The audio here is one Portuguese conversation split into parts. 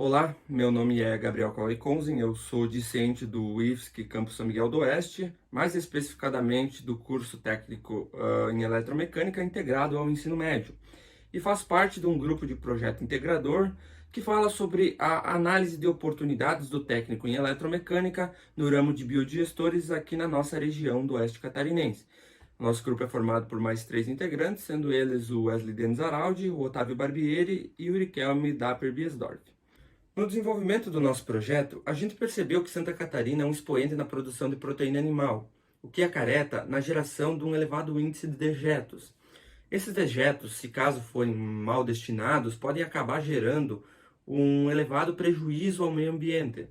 Olá, meu nome é Gabriel Cauê Konzen, eu sou discente do IFSC Campus São Miguel do Oeste, mais especificadamente do curso técnico em eletromecânica integrado ao ensino médio, e faço parte de um grupo de projeto integrador que fala sobre a análise de oportunidades do técnico em eletromecânica no ramo de biodigestores aqui na nossa região do Oeste Catarinense. Nosso grupo é formado por mais três integrantes, sendo eles o Wesley Denis Araldi, o Otávio Barbieri e o Riquelme Dapper Biesdorf. No desenvolvimento do nosso projeto, a gente percebeu que Santa Catarina é um expoente na produção de proteína animal, o que acarreta na geração de um elevado índice de dejetos. Esses dejetos, se caso forem mal destinados, podem acabar gerando um elevado prejuízo ao meio ambiente.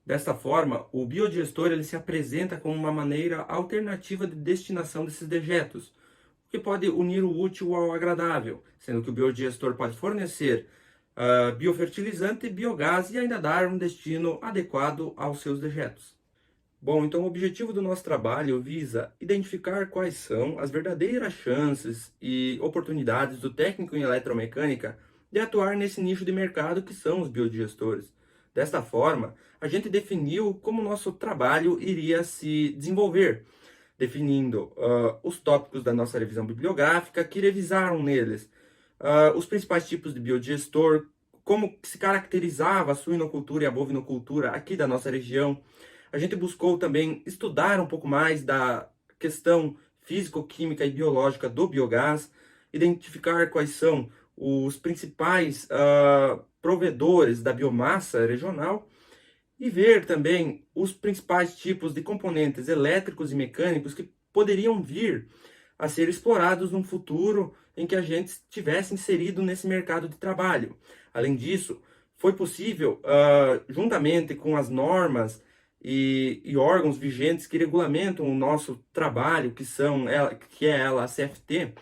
Desta forma, o biodigestor ele se apresenta como uma maneira alternativa de destinação desses dejetos, o que pode unir o útil ao agradável, sendo que o biodigestor pode fornecer biofertilizante, biogás e ainda dar um destino adequado aos seus dejetos. Bom, então o objetivo do nosso trabalho visa identificar quais são as verdadeiras chances e oportunidades do técnico em eletromecânica de atuar nesse nicho de mercado que são os biodigestores. Desta forma, a gente definiu como o nosso trabalho iria se desenvolver, definindo os tópicos da nossa revisão bibliográfica, que revisaram neles os principais tipos de biodigestor, como se caracterizava a suinocultura e a bovinocultura aqui da nossa região. A gente buscou também estudar um pouco mais da questão físico-química e biológica do biogás, identificar quais são os principais provedores da biomassa regional e ver também os principais tipos de componentes elétricos e mecânicos que poderiam vir a ser explorados num futuro em que a gente estivesse inserido nesse mercado de trabalho. Além disso, foi possível, juntamente com as normas e órgãos vigentes que regulamentam o nosso trabalho, que é ela, a CFT,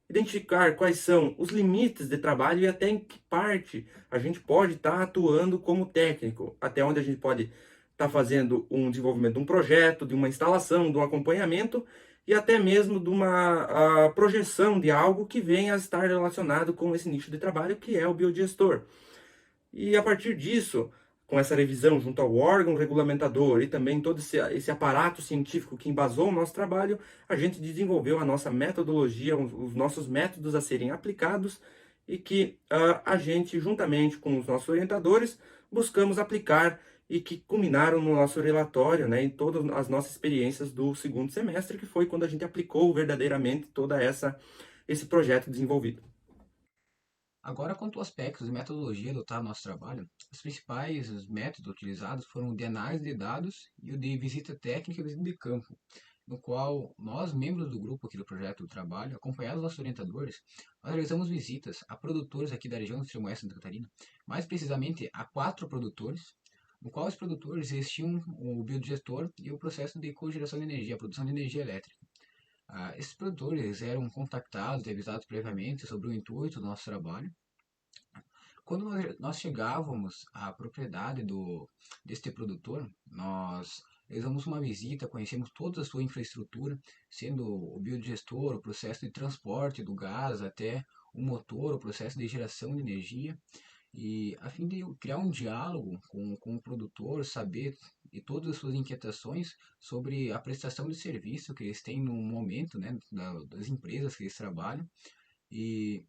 identificar quais são os limites de trabalho e até em que parte a gente pode estar atuando como técnico, até onde a gente pode estar fazendo um desenvolvimento de um projeto, de uma instalação, de um acompanhamento e até mesmo de uma projeção de algo que venha a estar relacionado com esse nicho de trabalho que é o biodigestor. E a partir disso, com essa revisão junto ao órgão regulamentador e também todo esse aparato científico que embasou o nosso trabalho, a gente desenvolveu a nossa metodologia, os nossos métodos a serem aplicados e que a gente, juntamente com os nossos orientadores, buscamos aplicar e que culminaram no nosso relatório, né, em todas as nossas experiências do segundo semestre, que foi quando a gente aplicou verdadeiramente esse projeto desenvolvido. Agora, quanto ao aspectos de metodologia adotada no nosso trabalho, os principais métodos utilizados foram o de análise de dados e o de visita técnica e visita de campo, no qual nós, membros do grupo aqui do projeto do trabalho, acompanhados dos nossos orientadores, nós realizamos visitas a produtores aqui da região do extremo oeste de Santa Catarina, mais precisamente a 4 produtores, no qual os produtores eles tinham o biodigestor e o processo de cogeração de energia, a produção de energia elétrica. Esses produtores eram contactados e avisados previamente sobre o intuito do nosso trabalho. Quando nós chegávamos à propriedade deste produtor, nós realizamos uma visita, conhecemos toda a sua infraestrutura, sendo o biodigestor, o processo de transporte do gás até o motor, o processo de geração de energia, e a fim de criar um diálogo com o produtor, saber de todas as suas inquietações sobre a prestação de serviço que eles têm no momento, né, das empresas que eles trabalham. E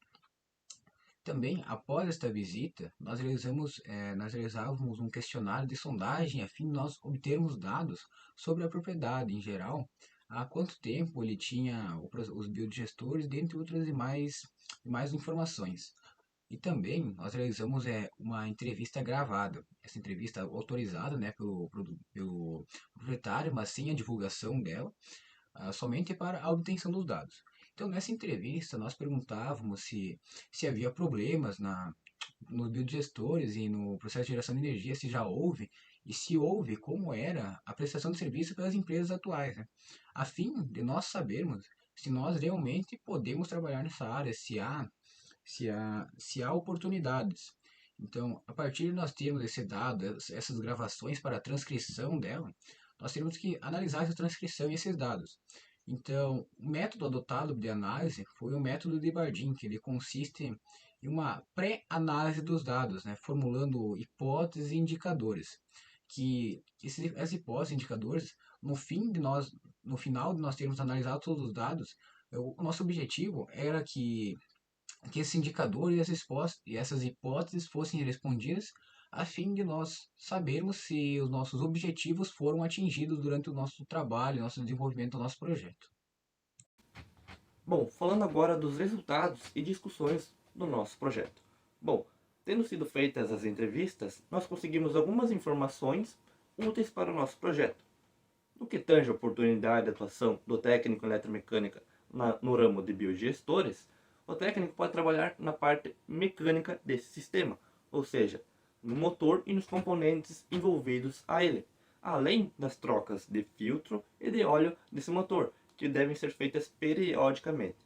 também, após esta visita, nós realizávamos um questionário de sondagem a fim de nós obtermos dados sobre a propriedade em geral, há quanto tempo ele tinha os biodigestores, dentre outras e mais informações. E também nós realizamos uma entrevista gravada, essa entrevista autorizada, né, pelo proprietário, mas sem a divulgação dela, somente para a obtenção dos dados. Então, nessa entrevista, nós perguntávamos se havia problemas nos biodigestores e no processo de geração de energia, se já houve, e se houve, como era a prestação de serviço pelas empresas atuais, né? A fim de nós sabermos se nós realmente podemos trabalhar nessa área, se há oportunidades. Então, a partir de nós termos esse dado, essas gravações para a transcrição dela, nós temos que analisar essa transcrição e esses dados. Então, o método adotado de análise foi o método de Bardeen, que ele consiste e uma pré-análise dos dados, né, formulando hipóteses e indicadores. Que essas hipóteses e indicadores, no final de nós termos analisado todos os dados, o nosso objetivo era que esses indicadores e essas hipóteses fossem respondidas a fim de nós sabermos se os nossos objetivos foram atingidos durante o nosso trabalho, nosso desenvolvimento do nosso projeto. Bom, falando agora dos resultados e discussões do nosso projeto. Bom, tendo sido feitas as entrevistas, nós conseguimos algumas informações úteis para o nosso projeto. No que tange a oportunidade de atuação do técnico em eletromecânica no ramo de biodigestores, o técnico pode trabalhar na parte mecânica desse sistema, ou seja, no motor e nos componentes envolvidos a ele, além das trocas de filtro e de óleo desse motor, que devem ser feitas periodicamente.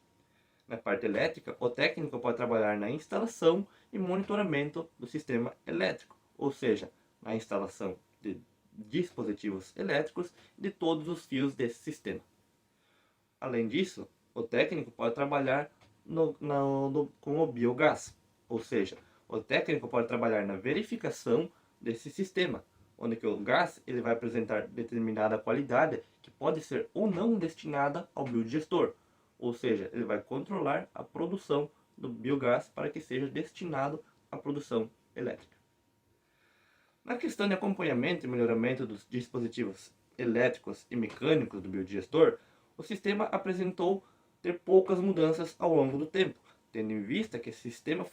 Na parte elétrica, o técnico pode trabalhar na instalação e monitoramento do sistema elétrico, ou seja, na instalação de dispositivos elétricos e de todos os fios desse sistema. Além disso, o técnico pode trabalhar com o biogás, ou seja, o técnico pode trabalhar na verificação desse sistema, onde que o gás ele vai apresentar determinada qualidade que pode ser ou não destinada ao biodigestor, ou seja, ele vai controlar a produção do biogás para que seja destinado à produção elétrica. Na questão de acompanhamento e melhoramento dos dispositivos elétricos e mecânicos do biodigestor, o sistema apresentou ter poucas mudanças ao longo do tempo, tendo em vista que esses sistemas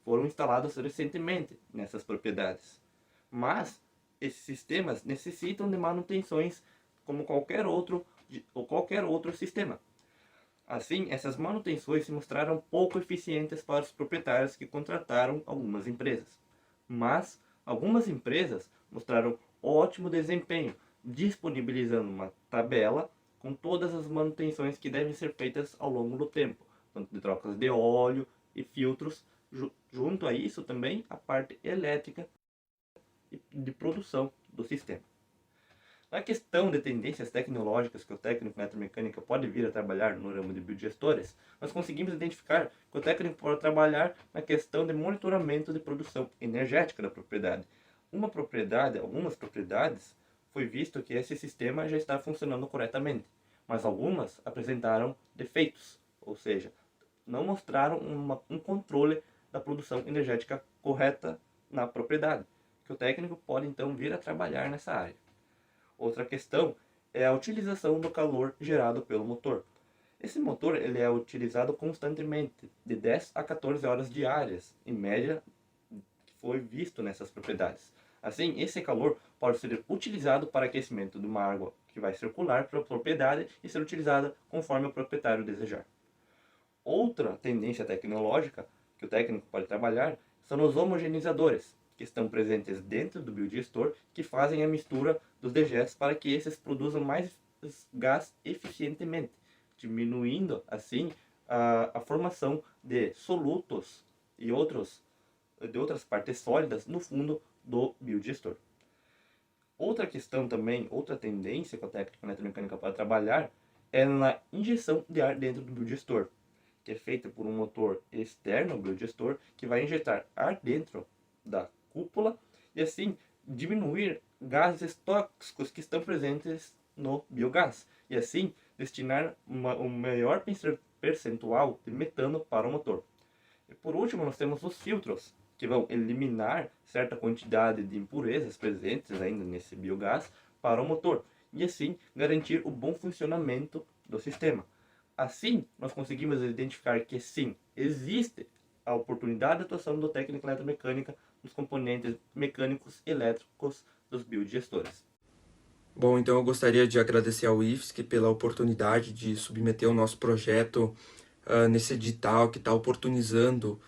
foram instalados recentemente nessas propriedades. Mas esses sistemas necessitam de manutenções como qualquer outro sistema. Assim, essas manutenções se mostraram pouco eficientes para os proprietários que contrataram algumas empresas. Mas algumas empresas mostraram ótimo desempenho, disponibilizando uma tabela com todas as manutenções que devem ser feitas ao longo do tempo, tanto de trocas de óleo e filtros, junto a isso também a parte elétrica e de produção do sistema. Na questão de tendências tecnológicas que o técnico em eletromecânica pode vir a trabalhar no ramo de biodigestores, nós conseguimos identificar que o técnico pode trabalhar na questão de monitoramento de produção energética da propriedade. Algumas propriedades, foi visto que esse sistema já está funcionando corretamente, mas algumas apresentaram defeitos, ou seja, não mostraram um controle da produção energética correta na propriedade, que o técnico pode então vir a trabalhar nessa área. Outra questão é a utilização do calor gerado pelo motor. Esse motor ele é utilizado constantemente, de 10 a 14 horas diárias, em média, que foi visto nessas propriedades. Assim, esse calor pode ser utilizado para aquecimento de uma água que vai circular pela propriedade e ser utilizada conforme o proprietário desejar. Outra tendência tecnológica que o técnico pode trabalhar são os homogeneizadores, que estão presentes dentro do biodigestor, que fazem a mistura dos dejetos para que esses produzam mais gás eficientemente, diminuindo assim a formação de solutos e de outras partes sólidas no fundo do biodigestor. Outra questão também, outra tendência que o técnico em eletromecânica pode trabalhar é na injeção de ar dentro do biodigestor, que é feita por um motor externo ao biodigestor que vai injetar ar dentro da cúpula e assim diminuir gases tóxicos que estão presentes no biogás e assim destinar um maior percentual de metano para o motor. E por último nós temos os filtros, que vão eliminar certa quantidade de impurezas presentes ainda nesse biogás para o motor e assim garantir o bom funcionamento do sistema. Assim, nós conseguimos identificar que sim, existe a oportunidade de atuação do técnico em eletromecânica nos componentes mecânicos e elétricos dos biodigestores. Bom, então eu gostaria de agradecer ao IFSC pela oportunidade de submeter o nosso projeto nesse edital que está oportunizando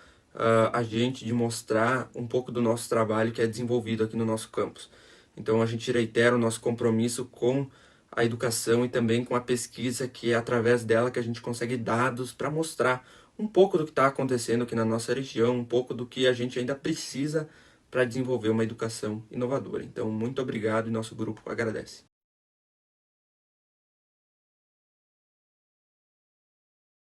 a gente de mostrar um pouco do nosso trabalho que é desenvolvido aqui no nosso campus. Então a gente reitera o nosso compromisso com a educação e também com a pesquisa, que é através dela que a gente consegue dados para mostrar um pouco do que está acontecendo aqui na nossa região, um pouco do que a gente ainda precisa para desenvolver uma educação inovadora. Então, muito obrigado e nosso grupo agradece.